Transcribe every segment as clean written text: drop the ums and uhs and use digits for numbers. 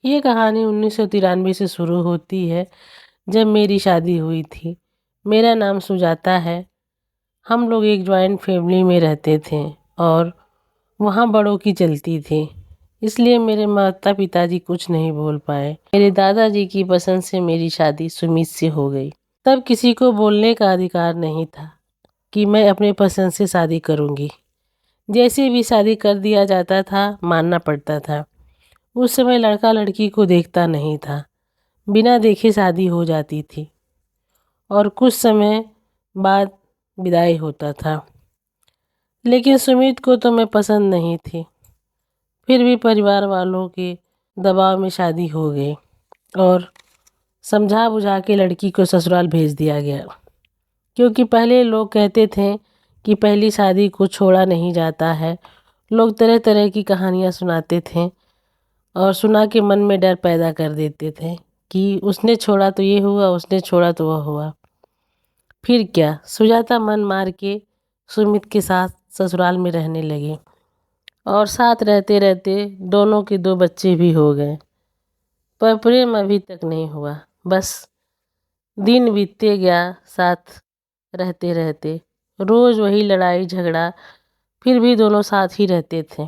ये कहानी 1993 से शुरू होती है, जब मेरी शादी हुई थी। मेरा नाम सुजाता है। हम लोग एक जॉइंट फैमिली में रहते थे और वहाँ बड़ों की चलती थी, इसलिए मेरे माता पिताजी कुछ नहीं बोल पाए। मेरे दादाजी की पसंद से मेरी शादी सुमित से हो गई। तब किसी को बोलने का अधिकार नहीं था कि मैं अपने पसंद से शादी करूँगी। जैसे भी शादी कर दिया जाता था, मानना पड़ता था। उस समय लड़का लड़की को देखता नहीं था, बिना देखे शादी हो जाती थी और कुछ समय बाद विदाई होता था। लेकिन सुमित को तो मैं पसंद नहीं थी। फिर भी परिवार वालों के दबाव में शादी हो गई और समझा बुझा के लड़की को ससुराल भेज दिया गया, क्योंकि पहले लोग कहते थे कि पहली शादी को छोड़ा नहीं जाता है। लोग तरह तरह की कहानियाँ सुनाते थे और सुना के मन में डर पैदा कर देते थे कि उसने छोड़ा तो ये हुआ, उसने छोड़ा तो वह हुआ। फिर क्या, सुजाता मन मार के सुमित के साथ ससुराल में रहने लगे और साथ रहते रहते दोनों के 2 बच्चे भी हो गए। पर प्रेम अभी तक नहीं हुआ। बस दिन बीतते गया साथ रहते रहते। रोज़ वही लड़ाई झगड़ा, फिर भी दोनों साथ ही रहते थे।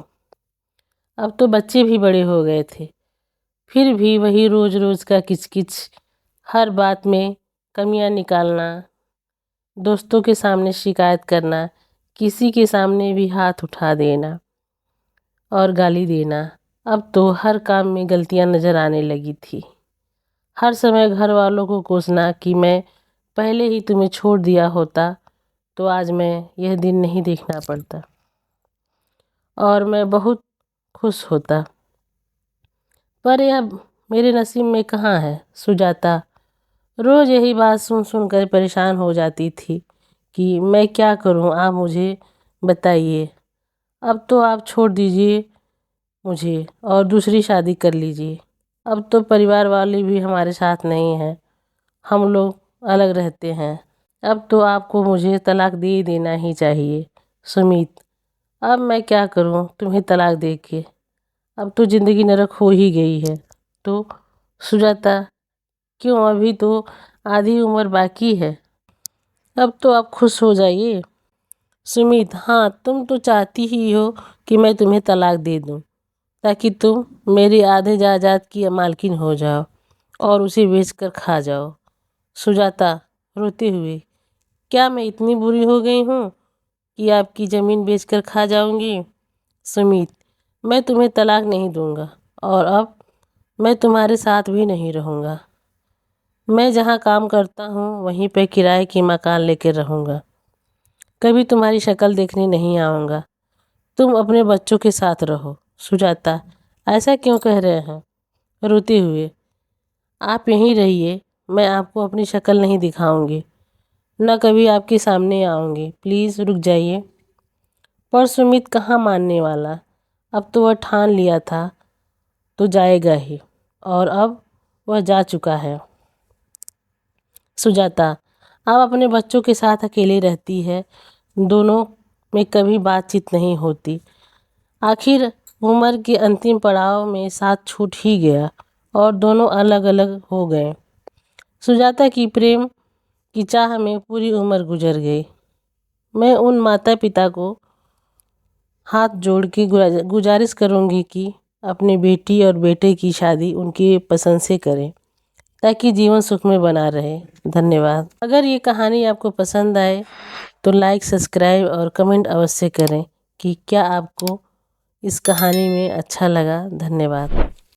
अब तो बच्चे भी बड़े हो गए थे, फिर भी वही रोज़ रोज़ का किचकिच, हर बात में कमियां निकालना, दोस्तों के सामने शिकायत करना, किसी के सामने भी हाथ उठा देना और गाली देना। अब तो हर काम में गलतियां नज़र आने लगी थी। हर समय घर वालों को कोसना कि मैं पहले ही तुम्हें छोड़ दिया होता तो आज मैं यह दिन नहीं देखना पड़ता और मैं बहुत खुश होता। पर यह मेरे नसीब में कहाँ है। सुजाता रोज़ यही बात सुन सुन कर परेशान हो जाती थी कि मैं क्या करूं, आप मुझे बताइए। अब तो आप छोड़ दीजिए मुझे और दूसरी शादी कर लीजिए। अब तो परिवार वाले भी हमारे साथ नहीं हैं, हम लोग अलग रहते हैं। अब तो आपको मुझे तलाक दे ही देना ही चाहिए। सुमित, अब मैं क्या करूं तुम्हें तलाक दे के? अब तो ज़िंदगी नरक हो ही गई है। तो सुजाता, क्यों, अभी तो आधी उम्र बाकी है, अब तो आप खुश हो जाइए। सुमित, हाँ, तुम तो चाहती ही हो कि मैं तुम्हें तलाक दे दूं ताकि तुम मेरे आधे जायदाद की मालकिन हो जाओ और उसे बेचकर खा जाओ। सुजाता रोते हुए, क्या मैं इतनी बुरी हो गई हूँ कि आपकी ज़मीन बेचकर खा जाऊंगी? सुमित, मैं तुम्हें तलाक नहीं दूंगा और अब मैं तुम्हारे साथ भी नहीं रहूँगा। मैं जहाँ काम करता हूँ वहीं पे किराए की मकान लेकर रहूँगा। कभी तुम्हारी शक्ल देखने नहीं आऊँगा। तुम अपने बच्चों के साथ रहो। सुजाता, ऐसा क्यों कह रहे हैं? रोते हुए, आप यहीं रहिए, मैं आपको अपनी शक्ल नहीं दिखाऊंगी, न कभी आपके सामने आऊँगी। प्लीज़ रुक जाइए। पर सुमित कहाँ मानने वाला। अब तो वह ठान लिया था तो जाएगा ही और अब वह जा चुका है। सुजाता अब अपने बच्चों के साथ अकेले रहती है। दोनों में कभी बातचीत नहीं होती। आखिर उम्र के अंतिम पड़ाव में साथ छूट ही गया और दोनों अलग अलग हो गए। सुजाता की प्रेम की चाह में पूरी उम्र गुजर गई। मैं उन माता पिता को हाथ जोड़ के गुजारिश करूंगी कि अपने बेटी और बेटे की शादी उनकी पसंद से करें ताकि जीवन सुख में बना रहे। धन्यवाद। अगर ये कहानी आपको पसंद आए तो लाइक, सब्सक्राइब और कमेंट अवश्य करें कि क्या आपको इस कहानी में अच्छा लगा। धन्यवाद।